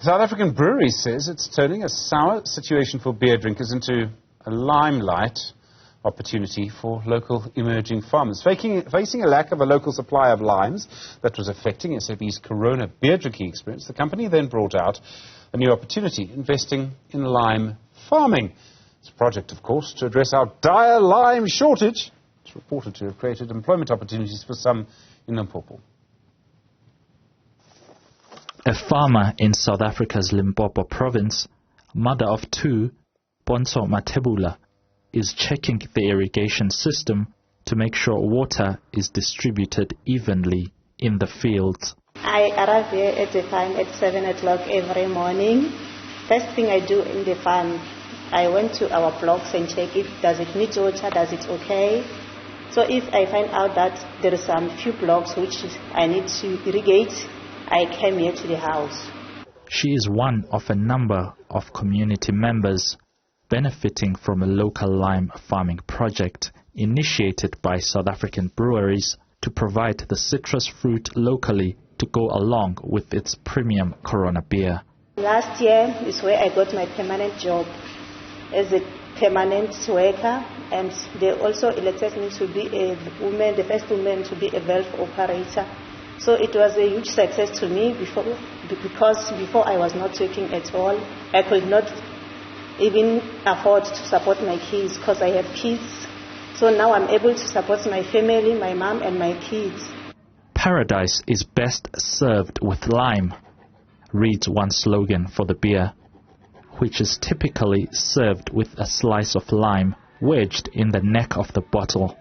South African Breweries says it's turning a sour situation for beer drinkers into a limelight opportunity for local emerging farmers. Facing a lack of a local supply of limes that was affecting SAB's Corona beer drinking experience, the company then brought out a new opportunity, investing in lime farming. It's a project, of course, to address our dire lime shortage. It's reported to have created employment opportunities for some in Limpopo. A farmer in South Africa's Limpopo province, mother of two, Bonso Matebula, is checking the irrigation system to make sure water is distributed evenly in the fields. I arrive here at the farm at 7 o'clock every morning. First thing I do in the farm, I went to our blocks and check if does it need water, does it okay. So if I find out that there are some few blocks which I need to irrigate, I came here to the house. She is one of a number of community members benefiting from a local lime farming project initiated by South African Breweries to provide the citrus fruit locally to go along with its premium Corona beer. Last year is where I got my permanent job as a permanent worker, and they also elected me to be a woman, the first woman to be a valve operator. So it was a huge success to me because before I was not working at all. I could not even afford to support my kids because I have kids. So now I'm able to support my family, my mom and my kids. Paradise is best served with lime, reads one slogan for the beer, which is typically served with a slice of lime wedged in the neck of the bottle.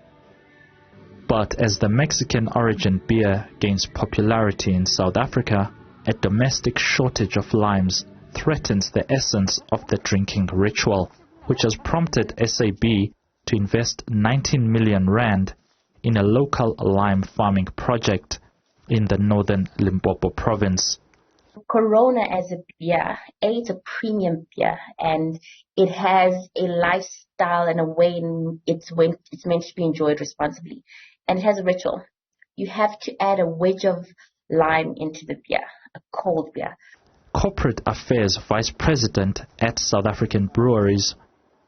But as the Mexican origin beer gains popularity in South Africa, a domestic shortage of limes threatens the essence of the drinking ritual, which has prompted SAB to invest 19 million rand in a local lime farming project in the northern Limpopo province. Corona as a beer, it's a premium beer, and it has a lifestyle and a way it's meant to be enjoyed responsibly. And it has a ritual. You have to add a wedge of lime into the beer, a cold beer. Corporate Affairs Vice President at South African Breweries,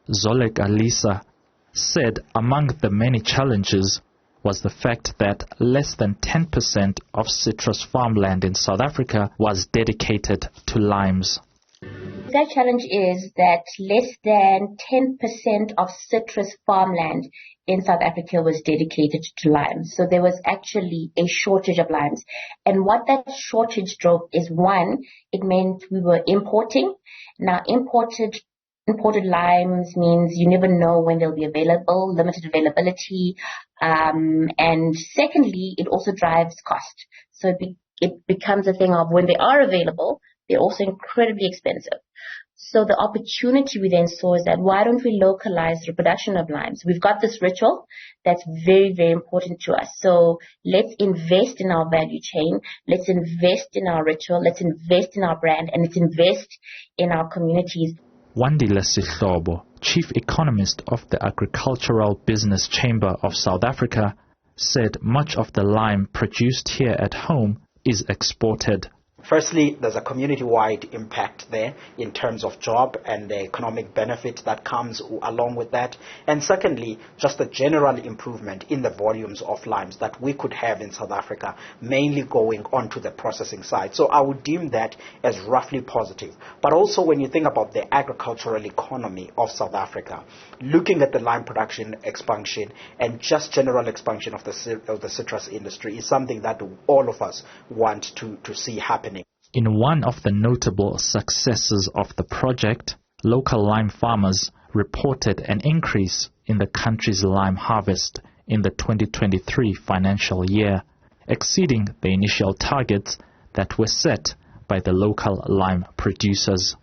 Zolek Alisa, said among the many challenges was the fact that less than 10% of citrus farmland in South Africa was dedicated to limes. That challenge is that less than 10% of citrus farmland in South Africa was dedicated to limes. So there was actually a shortage of limes. And what that shortage drove is, one, it meant we were importing. Now, imported limes means you never know when they'll be available, limited availability. And secondly, it also drives cost. So it becomes a thing of when they are available, they're also incredibly expensive. So the opportunity we then saw is that why don't we localize the production of limes? We've got this ritual that's very, very important to us. So let's invest in our value chain. Let's invest in our ritual. Let's invest in our brand. And let's invest in our communities. Wandile Sihlobo, Chief Economist of the Agricultural Business Chamber of South Africa, said much of the lime produced here at home is exported. Firstly, there's a community-wide impact there in terms of job and the economic benefit that comes along with that. And secondly, just a general improvement in the volumes of limes that we could have in South Africa, mainly going onto the processing side. So I would deem that as roughly positive. But also when you think about the agricultural economy of South Africa, looking at the lime production expansion and just general expansion of the citrus industry is something that all of us want to see happening. In one of the notable successes of the project, local lime farmers reported an increase in the country's lime harvest in the 2023 financial year, exceeding the initial targets that were set by the local lime producers.